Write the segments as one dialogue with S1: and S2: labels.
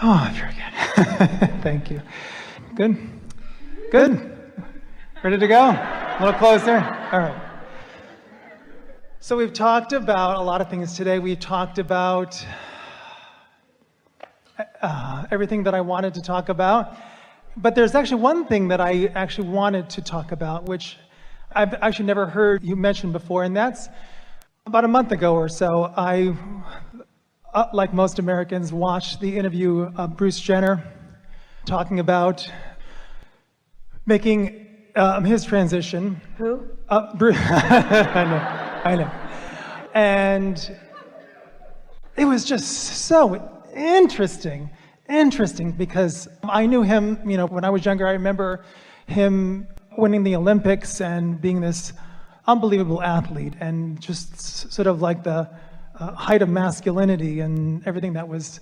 S1: Oh, very good. Thank you. Good. Good. Ready to go? A little closer? All right. So we've talked about a lot of things today. We've talked about everything that I wanted to talk about. But there's actually one thing that I actually wanted to talk about, which I've actually never heard you mention before, and that's about a month ago or so, I, like most Americans, watched the interview of Bruce Jenner talking about making his transition.
S2: Who?
S1: Bruce. I know. And it was just so interesting because I knew him, when I was younger. I remember him winning the Olympics and being this unbelievable athlete and just sort of like the height of masculinity and everything that was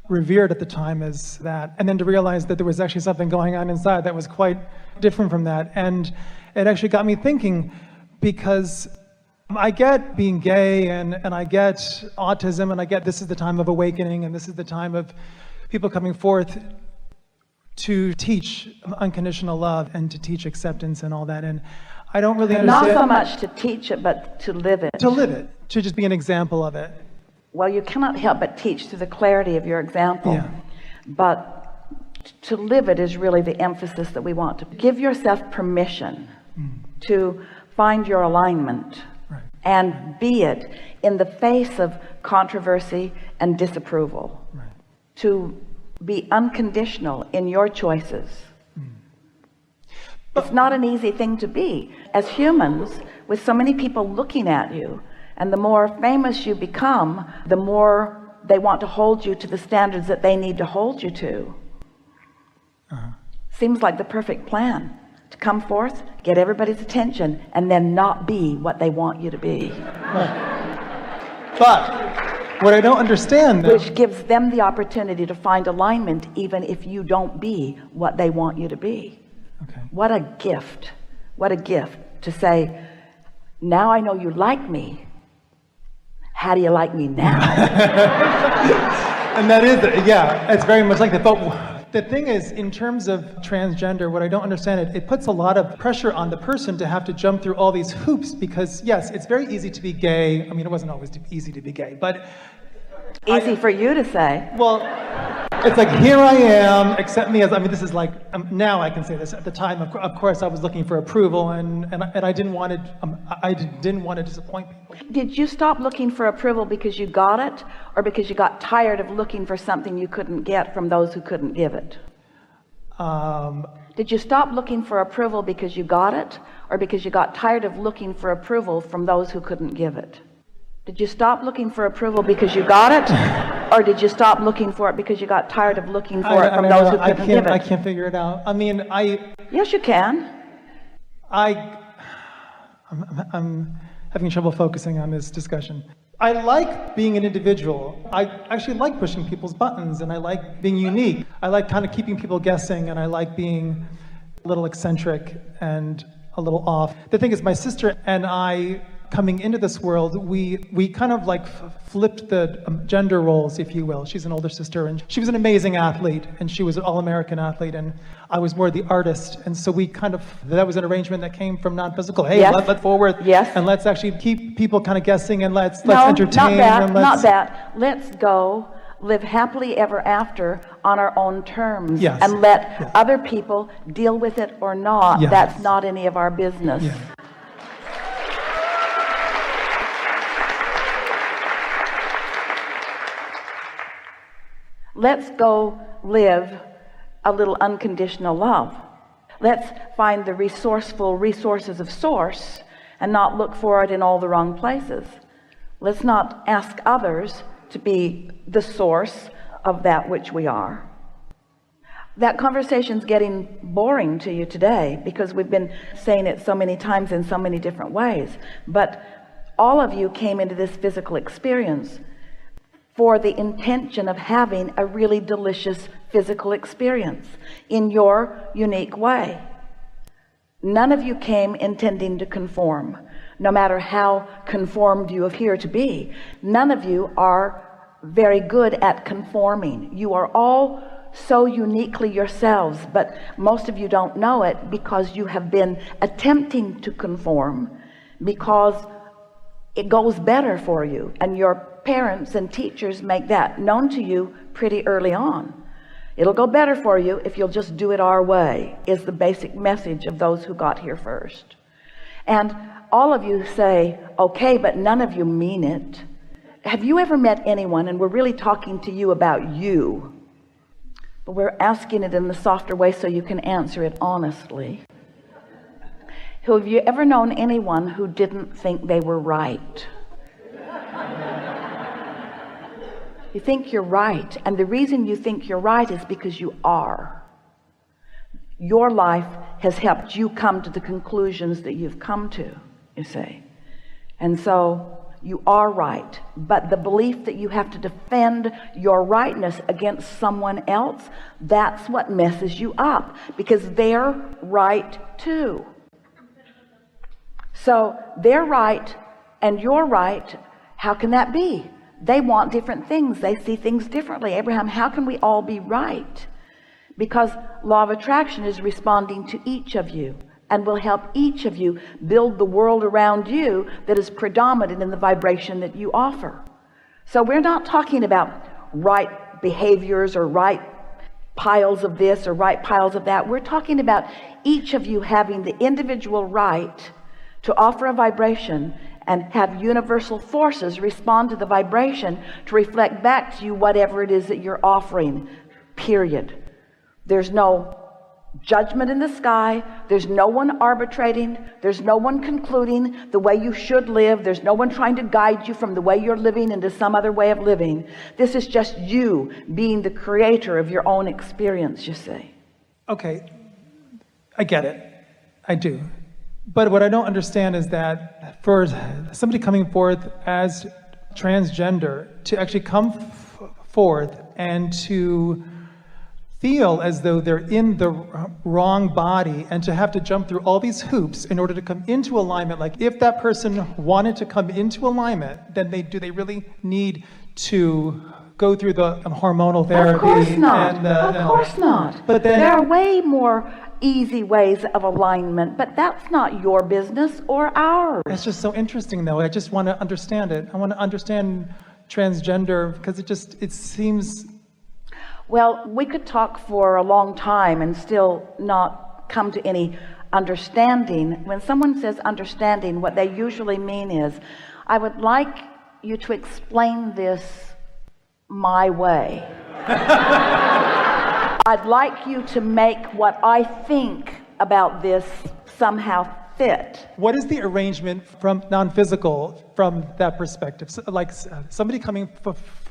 S1: revered at the time as that. And then to realize that there was actually something going on inside that was quite different from that. And it actually got me thinking, because I get being gay and I get autism, and I get this is the time of awakening and this is the time of people coming forth to teach unconditional love and to teach acceptance and all that. And I don't really understand.
S2: Not so much to teach it, but to live it.
S1: To live it, to just be an example of it.
S2: Well, you cannot help but teach through the clarity of your example.
S1: Yeah.
S2: But to live it is really the emphasis that we want to give yourself permission to find your alignment.
S1: Right.
S2: And be it in the face of controversy and disapproval.
S1: Right.
S2: To be unconditional in your choices. It's not an easy thing to be. As humans, with so many people looking at you, and the more famous you become, the more they want to hold you to the standards that they need to hold you to. Seems like the perfect plan. To come forth, get everybody's attention, and then not be what they want you to be.
S1: But what I don't understand, though,
S2: which gives them the opportunity to find alignment even if you don't be what they want you to be.
S1: Okay.
S2: What a gift to say, now I know you like me. How do you like me now?
S1: And that is, it's very much like that. But the thing is, in terms of transgender, what I don't understand, it puts a lot of pressure on the person to have to jump through all these hoops, because yes, it's very easy to be gay. I mean, it wasn't always easy to be gay, but
S2: easy for you to say.
S1: Well, it's like, here I am, accept me as, this is like, now I can say this. At the time, of course, I was looking for approval, and I didn't want to disappoint people.
S2: Did you stop looking for approval because you got it, or because you got tired of looking for something you couldn't get from those who couldn't give it? Did you stop looking for approval because you got it, or because you got tired of looking for approval from those who couldn't give it? Did you stop looking for approval because you got it, or did you stop looking for it because you got tired of looking for it from those who couldn't give it?
S1: I can't figure it out.
S2: Yes, you can.
S1: I'm having trouble focusing on this discussion. I like being an individual. I actually like pushing people's buttons, and I like being unique. I like kind of keeping people guessing, and I like being a little eccentric and a little off. The thing is, my sister and I, coming into this world, we kind of like flipped the gender roles, if you will. She's an older sister, and she was an amazing athlete, and she was an all-American athlete, and I was more the artist. And so that was an arrangement that came from non-physical. Hey,
S2: yes.
S1: let's forward,
S2: yes.
S1: And let's actually keep people kind of guessing, and let's
S2: No,
S1: entertain.
S2: Not that. Let's go live happily ever after on our own terms.
S1: Yes.
S2: And let other people deal with it or not.
S1: Yes.
S2: That's not any of our business.
S1: Yeah.
S2: Let's go live a little unconditional love. Let's find the resourceful resources of source and not look for it in all the wrong places. Let's not ask others to be the source of that which we are. That conversation's getting boring to you today because we've been saying it so many times in so many different ways. But all of you came into this physical experience for the intention of having a really delicious physical experience in your unique way. None of you came intending to conform, no matter how conformed you appear to be. None of you are very good at conforming. You are all so uniquely yourselves, but most of you don't know it because you have been attempting to conform because it goes better for you, and your parents and teachers make that known to you pretty early on. It'll go better for you if you'll just do it our way, is the basic message of those who got here first. And all of you say okay, but none of you mean it. Have you ever met anyone, and we're really talking to you about you, but we're asking it in the softer way so you can answer it honestly. Have you ever known anyone who didn't think they were right? You think you're right, and the reason you think you're right is because you are. Your life has helped you come to the conclusions that you've come to, you see. And so you are right, but the belief that you have to defend your rightness against someone else, that's what messes you up, because they're right too. So they're right and you're right. How can that be? They want different things. They see things differently. Abraham, how can we all be right? Because law of attraction is responding to each of you and will help each of you build the world around you that is predominant in the vibration that you offer. So we're not talking about right behaviors or right piles of this or right piles of that. We're talking about each of you having the individual right to offer a vibration and have universal forces respond to the vibration to reflect back to you whatever it is that you're offering, period. There's no judgment in the sky. There's no one arbitrating. There's no one concluding the way you should live. There's no one trying to guide you from the way you're living into some other way of living. This is just you being the creator of your own experience, you see.
S1: Okay, I get it. I do. But what I don't understand is that for somebody coming forth as transgender to actually come forth and to feel as though they're in the wrong body and to have to jump through all these hoops in order to come into alignment, like if that person wanted to come into alignment, then do they really need to go through the hormonal therapy?
S2: Of course not. Of course not.
S1: But then
S2: there are way more easy ways of alignment, but that's not your business or ours.
S1: It's just so interesting, though. I just want to understand it. I want to understand transgender because it seems.
S2: Well, we could talk for a long time and still not come to any understanding. When someone says understanding, what they usually mean is, I would like you to explain this my way. I'd like you to make what I think about this somehow fit.
S1: What is the arrangement from non-physical from that perspective? So, like somebody coming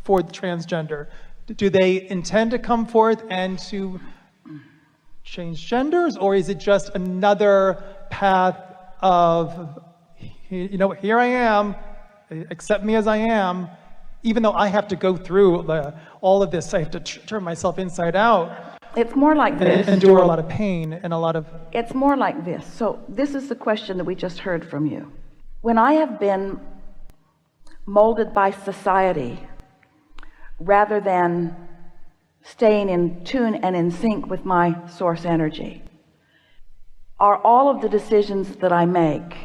S1: forward transgender, do they intend to come forth and to change genders, or is it just another path of, here I am, accept me as I am, even though I have to go through all of this, I have to turn myself inside out.
S2: It's more like this.
S1: Endure a lot of pain and a lot of.
S2: It's more like this. So this is the question that we just heard from you. When I have been molded by society, rather than staying in tune and in sync with my source energy, are all of the decisions that I make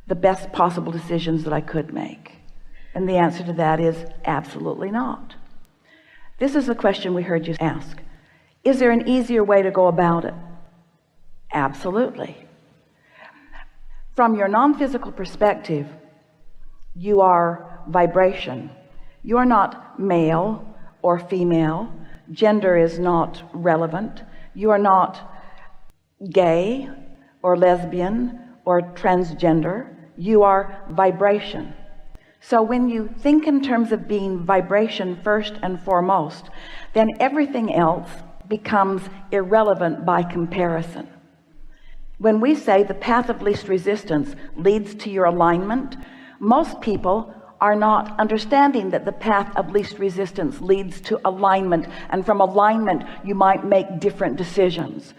S2: the best possible decisions that I could make? And the answer to that is absolutely not. This is the question we heard you ask. Is there an easier way to go about it? Absolutely. From your non-physical perspective, you are vibration. You are not male or female. Gender is not relevant. You are not gay or lesbian or transgender. You are vibration. So when you think in terms of being vibration first and foremost, then everything else becomes irrelevant by comparison. When we say the path of least resistance leads to your alignment, most people are not understanding that the path of least resistance leads to alignment, and from alignment you might make different decisions.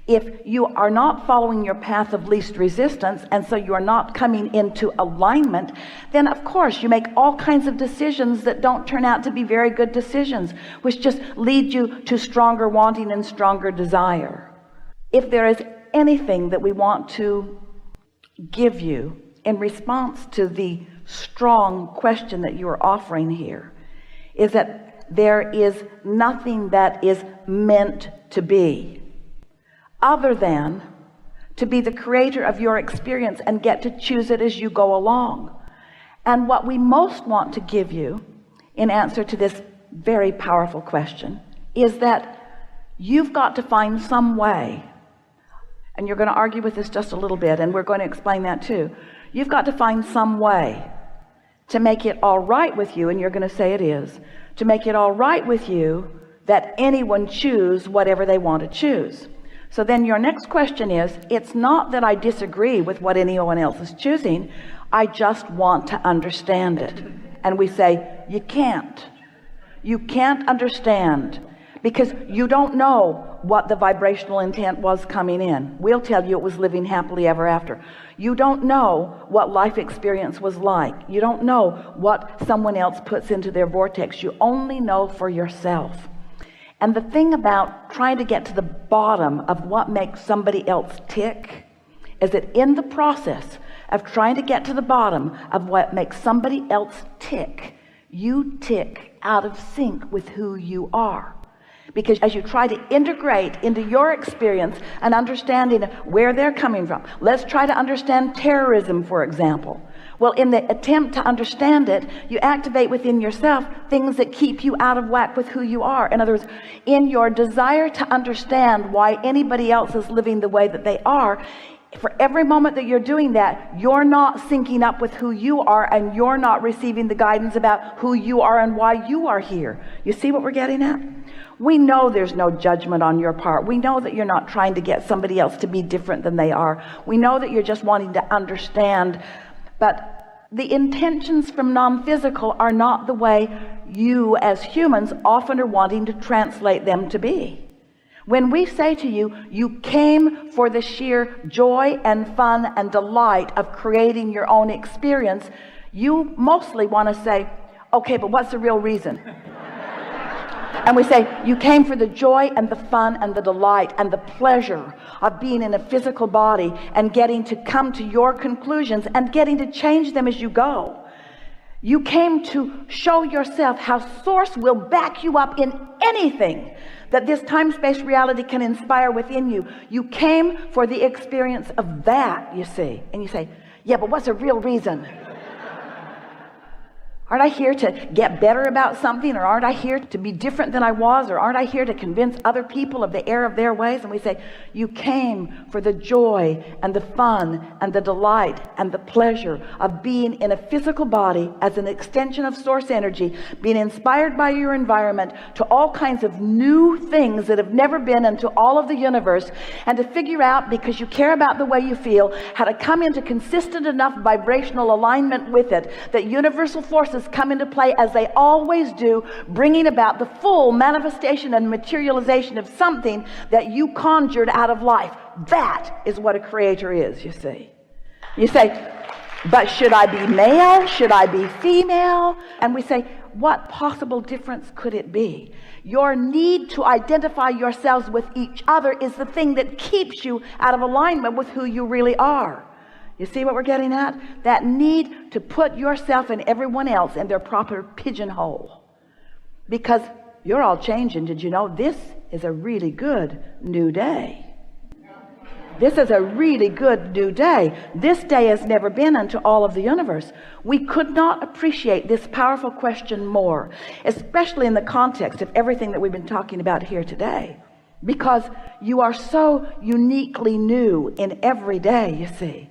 S2: If you are not following your path of least resistance, and so you are not coming into alignment, then of course you make all kinds of decisions that don't turn out to be very good decisions, which just lead you to stronger wanting and stronger desire. If there is anything that we want to give you in response to the strong question that you are offering here, is that there is nothing that is meant to be other than to be the creator of your experience and get to choose it as you go along. And what we most want to give you in answer to this very powerful question is that you've got to find some way, and you're going to argue with this just a little bit, and we're going to explain that too. You've got to find some way to make it all right with you, and you're going to say it is, to make it all right with you that anyone choose whatever they want to choose. So then your next question is, it's not that I disagree with what anyone else is choosing, I just want to understand it. And we say, you can't understand, because you don't know what the vibrational intent was coming in. We'll tell you it was living happily ever after. You don't know what life experience was like. You don't know what someone else puts into their vortex. You only know for yourself. And the thing about trying to get to the bottom of what makes somebody else tick is that in the process of trying to get to the bottom of what makes somebody else tick, you tick out of sync with who you are. Because as you try to integrate into your experience an understanding of where they're coming from, let's try to understand terrorism, for example. Well, in the attempt to understand it, you activate within yourself things that keep you out of whack with who you are. In other words, in your desire to understand why anybody else is living the way that they are, for every moment that you're doing that, you're not syncing up with who you are, and you're not receiving the guidance about who you are and why you are here. You see what we're getting at? We know there's no judgment on your part. We know that you're not trying to get somebody else to be different than they are. We know that you're just wanting to understand. But the intentions from non-physical are not the way you as humans often are wanting to translate them to be. When we say to you, you came for the sheer joy and fun and delight of creating your own experience, you mostly want to say, okay, but what's the real reason? And we say, you came for the joy and the fun and the delight and the pleasure of being in a physical body and getting to come to your conclusions and getting to change them as you go. You came to show yourself how Source will back you up in anything that this time-space reality can inspire within you. You came for the experience of that, you see. And you say, yeah, but what's the real reason? Aren't I here to get better about something? Or aren't I here to be different than I was? Or aren't I here to convince other people of the error of their ways? And we say, you came for the joy and the fun and the delight and the pleasure of being in a physical body as an extension of Source energy, being inspired by your environment to all kinds of new things that have never been into all of the universe, and to figure out, because you care about the way you feel, how to come into consistent enough vibrational alignment with it that universal forces come into play as they always do, bringing about the full manifestation and materialization of something that you conjured out of life. That is what a creator is, you see. You say, but should I be male? Should I be female? And we say, what possible difference could it be? Your need to identify yourselves with each other is the thing that keeps you out of alignment with who you really are. You see what we're getting at? That need to put yourself and everyone else in their proper pigeonhole. Because you're all changing. Did you know this is a really good new day? This is a really good new day. This day has never been unto all of the universe. We could not appreciate this powerful question more, especially in the context of everything that we've been talking about here today. Because you are so uniquely new in every day, you see.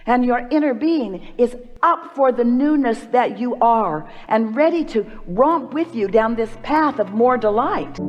S2: And your inner being is up for the newness that you are and ready to romp with you down this path of more delight.